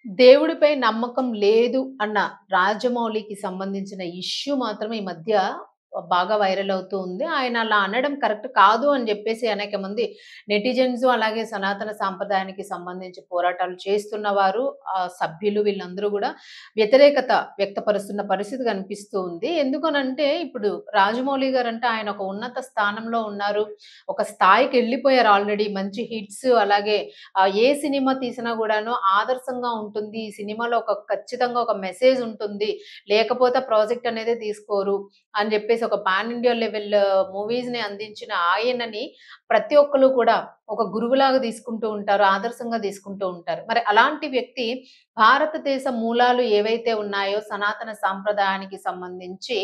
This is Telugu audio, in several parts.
దేవుడిపై నమ్మకం లేదు అన్న రాజమౌళికి సంబంధించిన ఇష్యూ మాత్రం ఈ మధ్య బాగా వైరల్ అవుతూ ఉంది. ఆయన అలా అనడం కరెక్ట్ కాదు అని జెప్పేసి అనేక మంది నెటిజన్స్ అలాగే సనాతన సాంప్రదాయానికి సంబంధించి పోరాటాలు చేస్తున్న వారు, సభ్యులు వీళ్ళందరూ గూడా వ్యతిరేకత వ్యక్తపరుస్తున్న పరిస్థితి కనిపిస్తూ ఉంది. ఎందుకనంటే ఇప్పుడు రాజమౌళి గారంటే ఆయన ఒక ఉన్నత స్థానంలో ఉన్నారు. ఒక స్థాయికెళ్ళిపోయారు ఆల్రెడీ. మంచి హిట్స్ అలాగే ఏ సినిమా తీసినా గూడాను ఆదర్శంగా ఉంటుంది. ఈ సినిమాలో ఖచ్చితంగా ఒక మెసేజ్ ఉంటుంది. లేకపోతే ప్రాజెక్ట్ అనేదే తీసుకోరు అని జెప్పేసి ఒక పాన్ ఇండియా లెవెల్ మూవీస్‌ని అందించిన ఆయనని ప్రతి ఒక్కళ్ళు కూడా ఒక గురువులాగా తీసుకుంటూ ఉంటారు. ఆదర్శంగా తీసుకుంటూ ఉంటారు. మరి అలాంటి వ్యక్తి భారతదేశ మూలాలు ఏవైతే ఉన్నాయో సనాతన సాంప్రదాయానికి సంబంధించి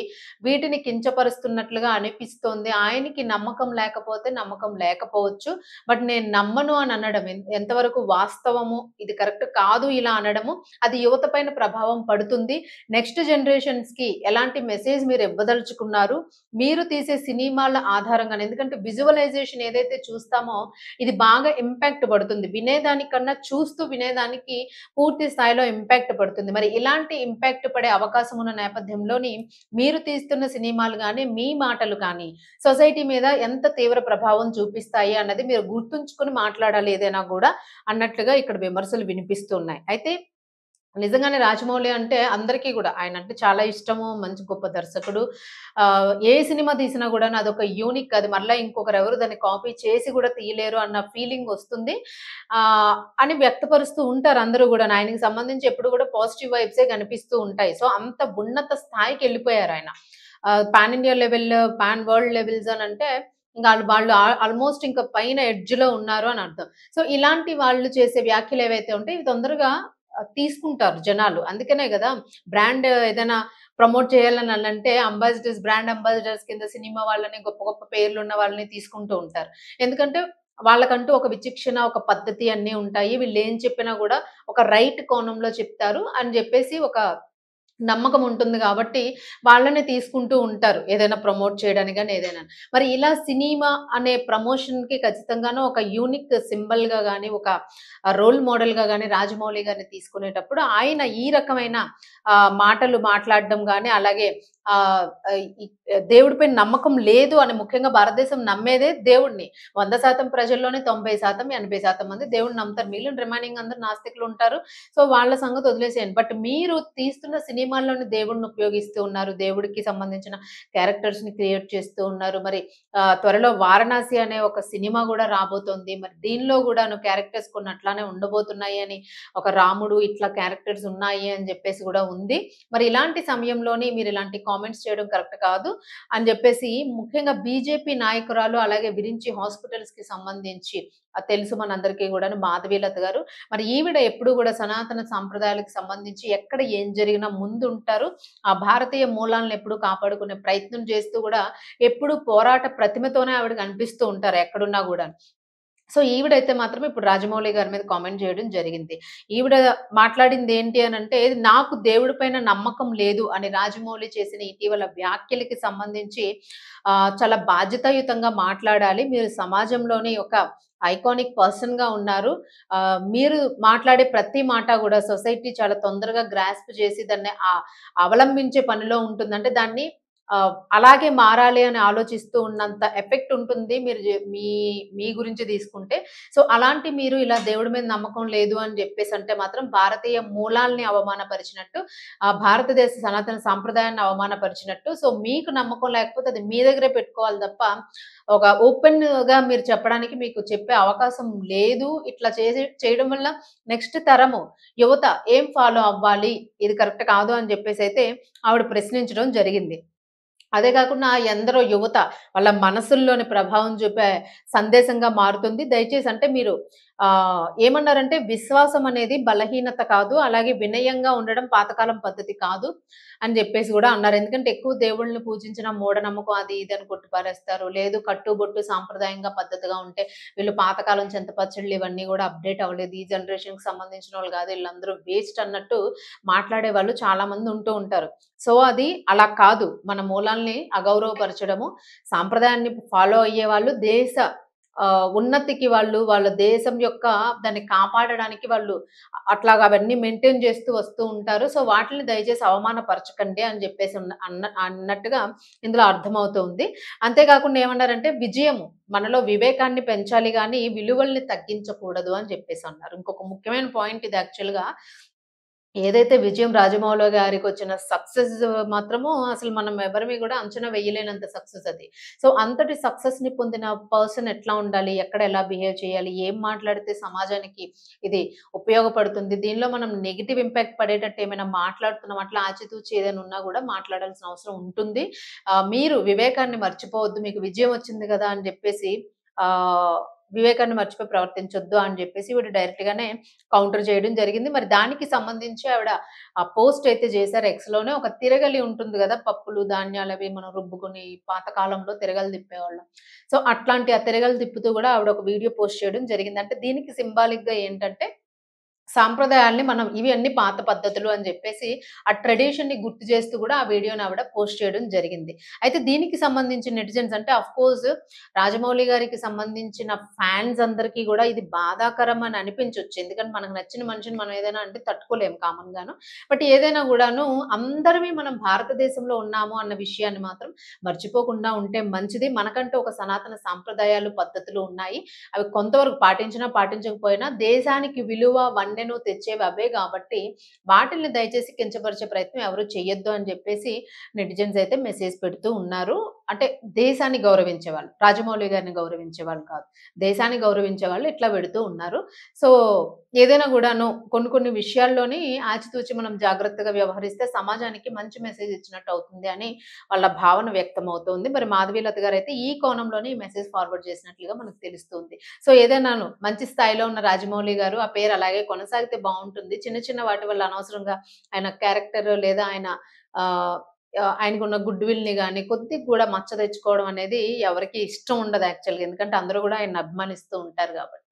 వీటిని కించపరుస్తున్నట్లుగా అనిపిస్తోంది. ఆయనకి నమ్మకం లేకపోతే నమ్మకం లేకపోవచ్చు. బట్ నేను నమ్మను అని అనడం ఎంతవరకు వాస్తవము, ఇది కరెక్ట్ కాదు ఇలా అనడము, అది యువత పైన ప్రభావం పడుతుంది. నెక్స్ట్ జనరేషన్స్‌కి ఎలాంటి మెసేజ్ మీరు ఇవ్వదలుచుకున్నారు? మీరు తీసే సినిమాల ఆధారంగానే ఎందుకంటే విజువలైజేషన్ ఏదైతే చూస్తామో ఇది బాగా ఇంపాక్ట్ పడుతుంది. వినేదానికన్నా చూస్తూ వినేదానికి పూర్తి స్థాయిలో ఇంపాక్ట్ పడుతుంది. మరి ఇలాంటి ఇంపాక్ట్ పడే అవకాశం ఉన్న నేపథ్యంలోని మీరు తీస్తున్న సినిమాలు గాని, మీ మాటలు కానీ సొసైటీ మీద ఎంత తీవ్ర ప్రభావం చూపిస్తాయి అన్నది మీరు గుర్తుంచుకొని మాట్లాడాలి ఏదైనా గూడా అన్నట్లుగా ఇక్కడ విమర్శలు వినిపిస్తున్నాయి. అయితే నిజంగానే రాజమౌళి అంటే అందరికీ గూడా ఆయనంటే చాలా ఇష్టము. మంచి గొప్ప దర్శకుడు. ఏ సినిమా తీసినా గూడాను అదొక యూనిక్, అది మరలా ఇంకొకరెవరు దాన్ని కాపీ చేసి గూడా తీయలేరు అన్న ఫీలింగొస్తుంది. అని వ్యక్తపరుస్తూ ఉంటారు అందరూ గూడాను. ఆయనకి సంబంధించి ఎప్పుడు గూడా పాజిటివ్ వైబ్సే కనిపిస్తూ ఉంటాయి. సో, అంత ఉన్నత స్థాయికెళ్ళిపోయారాయన. Pan India level, pan world levels అనంటే ఇంక వాళ్ళు ఆల్‌మోస్ట్ ఇంక పైన ఎడ్జ్‌లో ఉన్నారు అని అర్థం. సో, ఇలాంటి వాళ్ళు చేసే వ్యాఖ్యలేవైతే ఉంటాయో ఇవి తొందరగా తీసుకుంటారు జనాలు. అందుకనే గదా! బ్రాండ్ ఏదైనా ప్రమోట్ చేయాలని అనంటే అంబాసిడర్స్, బ్రాండ్ అంబాసిడర్స్ కింద సినిమా వాళ్ళని గొప్ప గొప్ప పేర్లున్న వాళ్ళని తీసుకుంటూ ఉంటారు. ఎందుకంటే వాళ్ళకంటూ ఒక విచక్షణ, ఒక పద్ధతి అన్నీ ఉంటాయి. వీళ్ళేం చెప్పినా గూడా ఒక రైట్ కోణంలో చెప్తారు అని జెప్పేసి ఒక నమ్మకం ఉంటుంది గాబట్టి, వాళ్ళనే తీసుకుంటూ ఉంటారు. ఏదైనా ప్రమోట్ చేయడానికి గాని, ఏదైనా. మరి ఇలా సినిమా అనే ప్రమోషన్‌కి ఖచ్చితంగాను ఒక యూనిక్ సింబల్‌గా గాని, ఒక రోల్ మోడల్‌గా గాని రాజమౌళి గారిని తీసుకునేటప్పుడు ఆయన ఈ రకమైన మాటలు మాట్లాడడం గాని, అలాగే ఆహ్, ఆహ్, ఈ దేవుడిపై నమ్మకం లేదు అని ముఖ్యంగా భారతదేశం నమ్మేదే దేవుడిని. 100% ప్రజల్లోనే 90%, 80% మంది దేవుడిని నమ్ముతారు. మిగిలిన రిమైనింగ్ అందరూ నాస్తికులుంటారు. సో, వాళ్ళ సంగతి వదిలేసేయండి. బట్ మీరు తీస్తున్న సినిమాల్లోని దేవుడిని ఉపయోగిస్తూ ఉన్నారు. దేవుడికి సంబంధించిన క్యారెక్టర్స్‌ని క్రియేట్ చేస్తూ ఉన్నారు. మరి త్వరలో 'వారణాసి' అనే ఒక సినిమా గూడా రాబోతోంది. మరి దీనిలో గూడాను క్యారెక్టర్స్ కొన్ని అట్లానే ఉండబోతున్నాయి అని, ఒక రాముడు ఇట్లా క్యారెక్టర్స్ ఉన్నాయి అని జెప్పేసి గూడా ఉంది. మరి ఇలాంటి సమయంలోని మీరు ఇలాంటి కామెంట్స్ చేయడం కరెక్ట్ కాదు అని జెప్పేసి ముఖ్యంగా బీజేపీ నాయకురాలు అలాగే విరించి హాస్పిటల్స్‌కి సంబంధించి తెలుసు మనందరికీ గూడాను మాధవీలత గారు. మరి ఈవిడ ఎప్పుడు గూడా సనాతన సాంప్రదాయాలకు సంబంధించి ఎక్కడ ఏం జరిగినా ముందుంటారు. ఆ భారతీయ మూలాలను ఎప్పుడూ కాపాడుకునే ప్రయత్నం చేస్తూ గూడా ఎప్పుడు పోరాట ప్రతిమతోనే ఆవిడ కనిపిస్తూ ఉంటారు ఎక్కడున్నా గూడాను. సో, ఈవిడైతే మాత్రం ఇప్పుడు రాజమౌళి గారి మీద కామెంట్ జేయడం జరిగింది. ఈవిడ మాట్లాడిందేంటి అనంటే, నాకు దేవుడి పైన నమ్మకం లేదు అని రాజమౌళి చేసిన ఇటీవల వ్యాఖ్యలకి సంబంధించి చాలా బాధ్యతాయుతంగా మాట్లాడాలి. మీరు సమాజంలోని ఒక ఐకానిక్ పర్సన్‌గా ఉన్నారు. మీరు మాట్లాడే ప్రతి మాట గూడా సొసైటీ చాలా తొందరగా గ్రాస్ప్ చేసి దాన్ని అవలంబించే పనిలో ఉంటుంది. అంటే దాన్ని అలాగే మారాలి అని ఆలోచిస్తూ ఉన్నంత ఎఫెక్ట్ ఉంటుంది. మీరు మీ మీ గురించి తీసుకుంటే. సో, అలాంటి మీరు ఇలా దేవుడి మీద నమ్మకం లేదు అని జెప్పేసంటే మాత్రం భారతీయ మూలాల్ని అవమానపరిచినట్టు, భారతదేశ సనాతన సాంప్రదాయాన్ని అవమానపరిచినట్టు. సో, మీకు నమ్మకం లేకపోతే అది మీ దగ్గరే పెట్టుకోవాలి తప్ప, ఒక ఓపెన్‌గా మీరు చెప్పడానికి మీకు చెప్పే అవకాశం లేదు. ఇట్లా చేయడం వల్ల నెక్స్ట్ తరము యువత ఏం ఫాలో అవ్వాలి? ఇది కరెక్ట్ కాదు అని జెప్పేసైతే ఆవిడ ప్రశ్నించడం జరిగింది. అదే కాకుండా ఎందరో యువత వాళ్ళ మనసుల్లోని ప్రభావం చూపే సందేశంగా మారుతుంది. దయచేసి అంటే మీరు ఏమన్నారంటే విశ్వాసం అనేది బలహీనత కాదు. అలాగే వినయంగా ఉండడం పాతకాలం పద్ధతి కాదు అని జెప్పేసి గూడా అన్నారు. ఎందుకంటే ఎక్కువ దేవుళ్ళని పూజించిన మూఢనమ్మకం అది ఇది అని కొట్టిపారేస్తారు. లేదు కట్టుబొట్టు సాంప్రదాయంగా పద్ధతిగా ఉంటే వీళ్ళు పాతకాలం చింతపచ్చళ్ళు ఇవన్నీ గూడా అప్‌డేట్ అవ్వలేదు. ఈ జనరేషన్‌కి సంబంధించిన వాళ్ళు గాదు. ఈళ్ళందరూ వేస్ట్ అన్నట్టు మాట్లాడే వాళ్ళు చాలా మంది ఉంటూ ఉంటారు. సో, అది అలా కాదు. మన మూలాల్ని అగౌరవపరచడము, సాంప్రదాయాన్ని ఫాలో అయ్యేవాళ్ళు దేశ ఉన్నతికి వాళ్ళు వాళ్ళ దేశం యొక్క దాన్ని కాపాడడానికి వాళ్ళు అట్లాగా అవన్నీ మెయింటైన్ చేస్తూ వస్తూ ఉంటారు. సో, వాటిలిని దయచేసి అవమానపరచకండి అని జెప్పేసి అన్నట్టుగా ఇందులో అర్థమవుతుంది. అంతే కాకుండా ఏమన్నారంటే విజయము మనలో వివేకాన్ని పెంచాలి గానీ, విలువల్ని తగ్గించకూడదు అని జెప్పేసన్నారు. ఇంకొక ముఖ్యమైన పాయింట్ ఇది యాక్చువల్‌గా. ఏదైతే విజయం రాజమౌళి గారికొచ్చిన సక్సెస్ మాత్రము అసలు మనం ఎవరిమి గూడా అంచనా వేయలేనంత సక్సెస్ అది. సో, అంతటి సక్సెస్‌ని పొందిన పర్సన్ ఎట్లా ఉండాలి? ఎక్కడ ఎలా బిహేవ్ చేయాలి? ఏం మాట్లాడితే సమాజానికి ఇది ఉపయోగపడుతుంది? దీనిలో మనం నెగెటివ్ ఇంపాక్ట్ పడేటట్టు ఏమైనా మాట్లాడుతున్నాం అట్లా ఆచితూచి ఏదైనా ఉన్నా గూడా మాట్లాడాల్సిన అవసరం ఉంటుంది. మీరు వివేకాన్ని మర్చిపోవద్దు. మీకు విజయం వచ్చింది గదా! అని జెప్పేసి ఆహ్, వివేకాన్ని మర్చిపోయి ప్రవర్తించొద్దు అని జెప్పేసి ఈవిడ డైరెక్ట్‌గానే కౌంటర్ చేయడం జరిగింది. మరి దానికి సంబంధించి ఆవిడ ఆ పోస్ట్ అయితే చేశారు ఎక్స్‌లోనే. ఒక తిరగలి ఉంటుంది గదా! పప్పులు, ధాన్యాలవి మనం రుబ్బుకొని పాత కాలంలో తిరగలి తిప్పేవాళ్ళం. సో, అట్లాంటి ఆ తిరగలి తిప్పుతూ గూడా ఆవిడ ఒక వీడియో పోస్ట్ చేయడం జరిగింది. అంటే దీనికి సింబాలిక్‌గా ఏంటంటే సాంప్రదాయాల్ని మనం ఇవి అన్ని పాత పద్ధతులు అని జెప్పేసి, ఆ ట్రెడిషన్‌ని గుర్తు చేస్తూ గూడా ఆ వీడియోని ఆవిడ పోస్ట్ చేయడం జరిగింది. అయితే దీనికి సంబంధించి నెటిజన్స్ అంటే ఆఫ్‌కోర్స్ రాజమౌళి గారికి సంబంధించిన ఫ్యాన్స్ అందరికీ గూడా ఇది బాధాకరం అని అనిపించొచ్చు. ఎందుకంటే మనకు నచ్చిన మనిషిని మనం ఏదైనా అంటే తట్టుకోలేము కామన్‌గాను. బట్ ఏదైనా గూడాను అందరివి మనం భారతదేశంలో ఉన్నాము అన్న విషయాన్ని మాత్రం మర్చిపోకుండా ఉంటే మంచిది. మనకంటూ ఒక సనాతన సాంప్రదాయాలు, పద్ధతులు ఉన్నాయి. అవి కొంతవరకు పాటించినా, పాటించకపోయినా దేశానికి విలువ, వన్నెను తెచ్చేవి అవే గాబట్టి, వాటిల్ని దయచేసి కించపరిచే ప్రయత్నం ఎవరు చెయ్యొద్దు అని జెప్పేసి నెటిజన్స్ అయితే మెసేజ్ పెడుతూ ఉన్నారు. అంటే దేశాన్ని గౌరవించేవాళ్ళు. రాజమౌళి గారిని గౌరవించేవాళ్ళు కాదు. దేశాన్ని గౌరవించేవాళ్ళు ఇట్లా పెడుతూ ఉన్నారు. సో, ఏదైనా గూడాను కొన్ని కొన్ని విషయాల్లోని ఆచితూచి మనం జాగ్రత్తగా వ్యవహరిస్తే సమాజానికి మంచి మెసేజ్ ఇచ్చినట్టు అవుతుంది అని వాళ్ళ భావన వ్యక్తమవుతోంది. మరి మాధవీలత గారైతే ఈ కోణంలోనే ఈ మెసేజ్ ఫార్వర్డ్ చేసినట్లుగా మనకు తెలుస్తుంది. సో, ఏదైనాను మంచి స్థాయిలో ఉన్న రాజమౌళి గారు ఆ పేరు అలాగే కొనసాగితే బావుంటుంది. చిన్న చిన్న వాటి వల్ల అనవసరంగా ఆయన క్యారెక్టర్ లేదా ఆయన ఆహ్, ఆయనకున్న గుడ్ విల్‌ని గాని కొద్దిగా కూడా మచ్చ తెచ్చుకోవడం అనేది ఎవరికీ ఇష్టం ఉండదు యాక్చువల్‌గా. ఎందుకంటే అందరూ గూడా ఆయన్ని అభిమానిస్తూ ఉంటారు గాబట్టి.